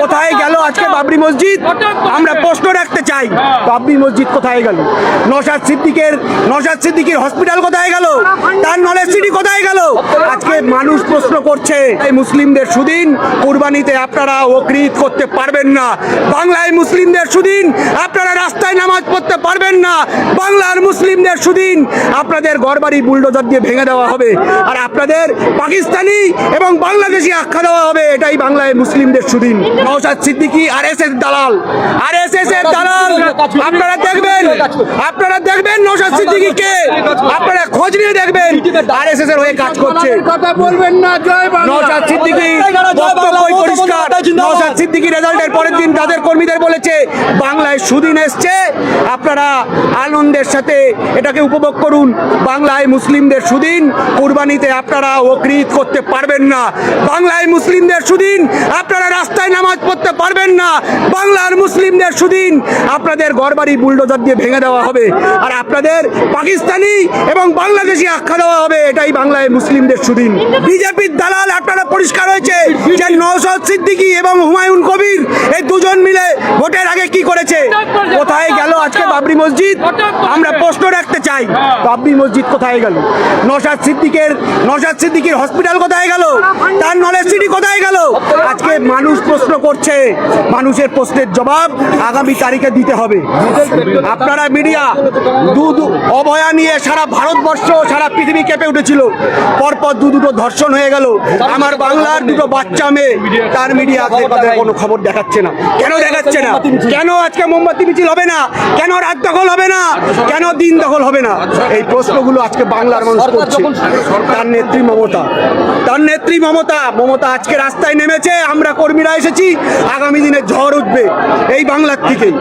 কোথায় গেল আজকে বাবরি মসজিদ? আমরা প্রশ্ন রাখতে চাই, বাবরি মসজিদ কোথায় গেল? নওশাদ সিদ্দিকীর হসপিটাল কোথায় গেল? তার নলেজ সিটি কোথায় গেল? আজকে মানুষ প্রশ্ন করছে, এই মুসলিমদের সুদিন কুরবানিতে আপনারা ওকরিত করতে পারবেন না। বাংলায় মুসলিমদের সুদিন আপনারা রাস্তায় নামাজ পড়তে পারবেন না। বাংলার মুসলিমদের সুদিন আপনাদের ঘরবাড়ি বুলডোজার দিয়ে ভেঙে দেওয়া হবে, আর আপনাদের পাকিস্তানি এবং বাংলাদেশি আখ্যা দেওয়া হবে। এটাই বাংলায় মুসলিমদের সুদিন। নওশাদ সিদ্দিকী আরএসএস দালাল, আরএসএস এর দালাল। আপনারা দেখবেন নওশাদ সিদ্দিকীকে, আপনারা খোঁজ নিয়ে দেখবেন আরএসএস এর হয়ে কাজ করছে। কথা বলবেন না। জয় বাংলা। নওশাদ সিদ্দিকী বক্তব্যই পরিষ্কার। নওশাদ সিদ্দিকী রেজাল্টের পরের দিন তাদের কর্মীদের বলেছে বাংলায় সুদিন এসছে, আপনারা আনন্দের সাথে এটাকে উপভোগ করুন। বাংলায় মুসলিমদের সুদিন কুরবানিতে আপনারা ওকরিত করতে পারবেন না। বাংলায় মুসলিমদের সুদিন আপনারা রাস্তায় নামাজ পড়তে পারবেন না। বাংলার মুসলিমদের সুদিন আপনাদের ঘরবাড়ি বুলডোজার দিয়ে ভেঙে দেওয়া হবে, আর আপনাদের পাকিস্তানি এবং বাংলাদেশি আখ্যা দেওয়া হবে। এটাই বাংলায় মুসলিমদের সুদিন। বিজেপির দালাল আপনারা পরিষ্কার হয়েছে যে নওশাদ সিদ্দিকী এবং হুমায়ুন কবির এই দুজন মিলে ভোটের আগে কি করেছে। কোথায় গেল আজকে বাবরি মসজিদ? আমরা প্রশ্ন রাখতে চাই, বাবরি মসজিদ কোথায় গেল? নওশাদ সিদ্দিকীর হসপিটাল কোথায় গেল? তার নলেজ সিটি কোথায় গেল? আজকে মানুষ প্রশ্ন করছে, মানুষের প্রশ্নের জবাব আগামী তারিখে দিতে হবে। আপনারা মিডিয়া অভয়া নিয়ে সারা ভারতবর্ষ সারা পৃথিবী কেঁপে উঠেছিল, পরপর দুটো ধর্ষণ হয়ে গেল। আমার বাংলার দুটো বাচ্চা মেয়ে, তার মিডিয়া কোনো খবর দেখাচ্ছে না। কেন দেখাচ্ছে না? কেন আজকে মোমবাতি মিছিল হবে না? কেন রাত দখল হবে না? কেন দিন দখল হবে না? এই প্রশ্নগুলো আজকে বাংলার মানুষ করছে। তার নেত্রী মমতা আজকে রাস্তায় নেমেছে। আমরা কর্মীরা এসেছি, আগামী দিনে ঝড় উঠবে এই বাংলার থেকেই।